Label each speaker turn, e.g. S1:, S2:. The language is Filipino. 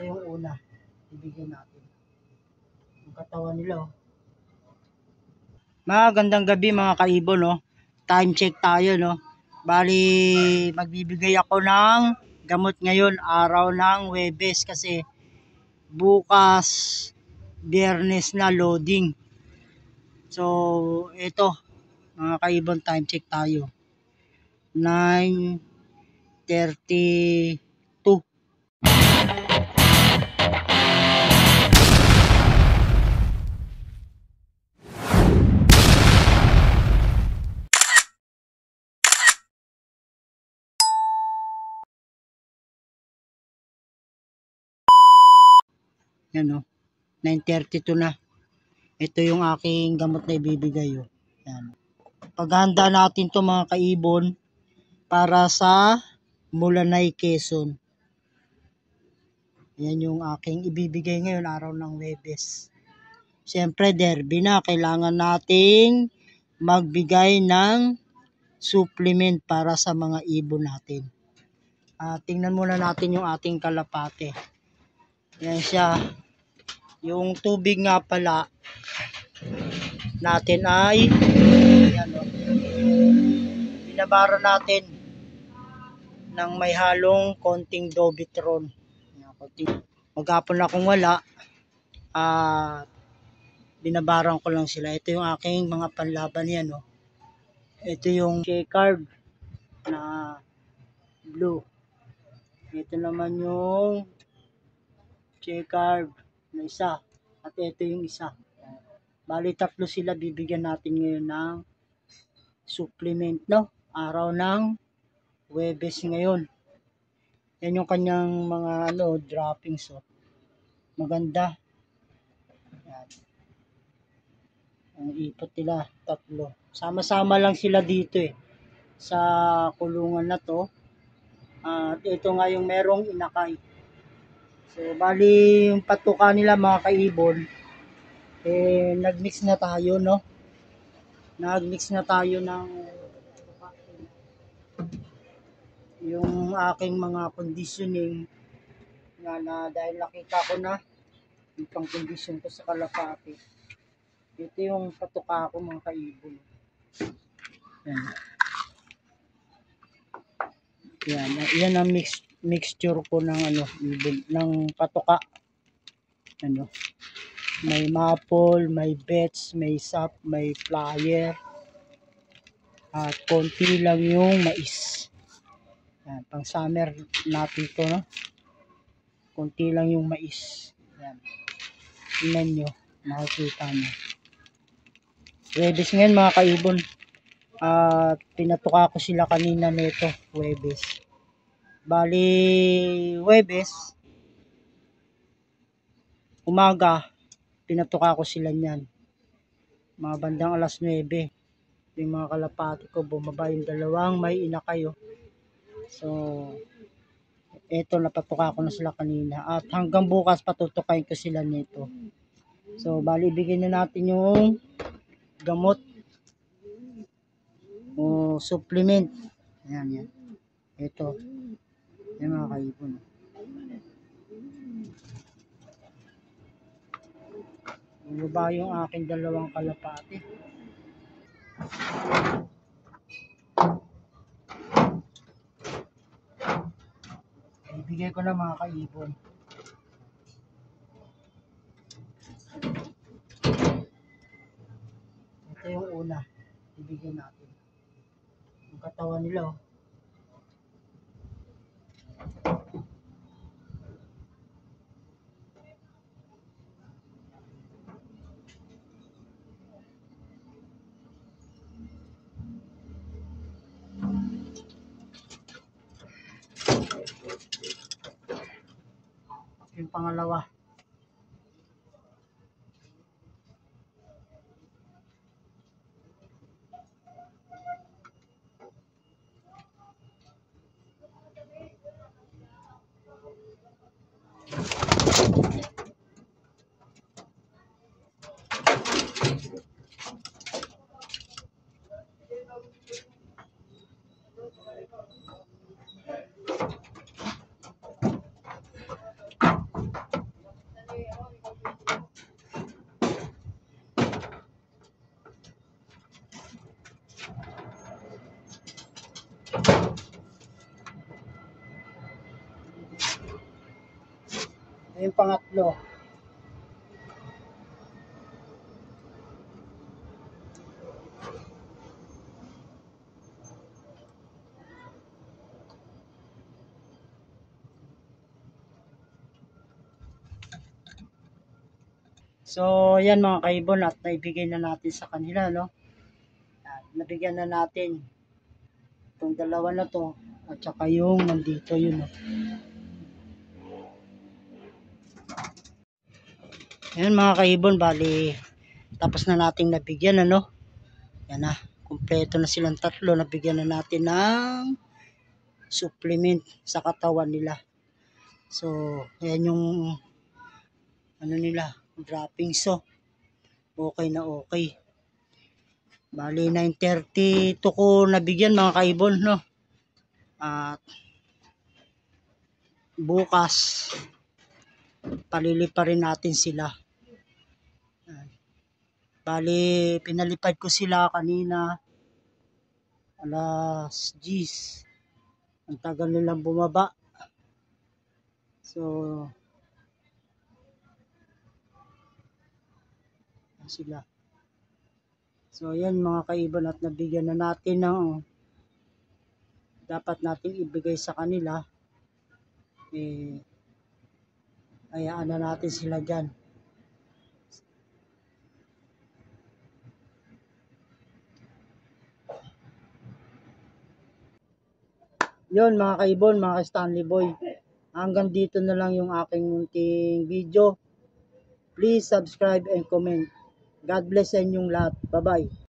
S1: yung una. Ibigyan natin. Yung katawan nila, oh. Magandang gabi mga kaibon, no? Time check tayo, no? Bali, magbibigay ako ng gamot ngayon, araw ng Huwebes kasi bukas Biyernes na loading. So, ito, mga kaibon, time check tayo. 9:32. Yan, no? 9:32 na. Ito yung aking gamot na ibibigay, oh. Yan. Paghahanda natin to mga kaibon para sa Mulanay, Quezon. Yan yung aking ibibigay ngayon, araw ng Huwebes. Siyempre, derby na. Kailangan nating magbigay ng supplement para sa mga ibon natin. Tingnan muna natin yung ating kalapate. Yan siya. Yung tubig nga pala natin ay yan, oh, binabara natin ng may halong konting Dobitron. Maghapon akong wala, binabarang ko lang sila. Ito yung aking mga panlaban yan, no? Ito yung J-card na blue. Ito naman yung J-card na isa. At ito yung isa. Bali, tatlo sila bibigyan natin ngayon ng supplement, no? Araw ng Huwebes ngayon. Yan yung kanyang mga droppings, oh. Maganda. Yan. Ang ipot nila, tatlo. Sama-sama lang sila dito, sa kulungan na to. At ito nga yung merong inakay. So, bali yung patuka nila mga kaibon, nagmix na tayo, no? Nagmix na tayo ng yung aking mga conditioning na dahil nakita ko na yung pang condition ko sa kalapate. Ito yung patuka ko mga kaibon. Yan ang mixture ko ng ibon, ng patuka. May maple, may bets, may sap, may flyer. At konti lang yung mais. Yan, pang summer natin to, no? Konti lang yung mais. Yan. Tingnan nyo, makikita nyo. Huwebes ngayon mga kaibon. Pinatuka ko sila kanina nito, Huwebes. Bali, Huwebes, umaga, pinatuka ko sila niyan. Mga bandang 9:00. Yung mga kalapati ko, bumaba yung dalawang may inakayo. So, eto, napatuka ko na sila kanina. At hanggang bukas, patutukayin ko sila nito. So, bali, bigyan na natin yung gamot o supplement. Yan. Ito. Yan mga kaibon. Bumaba yung aking dalawang kalapati. Ibigay ko na mga kaibon. Ito yung una. Ibigay natin. Yung katawan nila, oh. Yung pangalawa. Yung pangatlo. So, yan mga kaibon at naibigay na natin sa kanila, no? Nabigyan na natin itong dalawa na to at saka yung nandito yun, no? Yan mga kaibon, bali tapos na nating nabigyan, ano? Yan na, kumpleto na silang tatlo. Nabigyan na natin ng supplement sa katawan nila. So, yan yung ano nila, droppings. So, okay na okay. Bali 9:32 ko nabigyan mga kaibon, no? At bukas palilipa rin natin sila. Bali pinalipad ko sila kanina alas 10. Ang tagal nilang bumaba. So sila. So yan mga kaibon at nabigyan na natin ng dapat nating ibigay sa kanila. Hayaan na natin sila dyan. Yun mga kaibon, mga Stanley Boy. Hanggang dito na lang yung aking munting video. Please subscribe and comment. God bless sa inyong lahat. Bye-bye.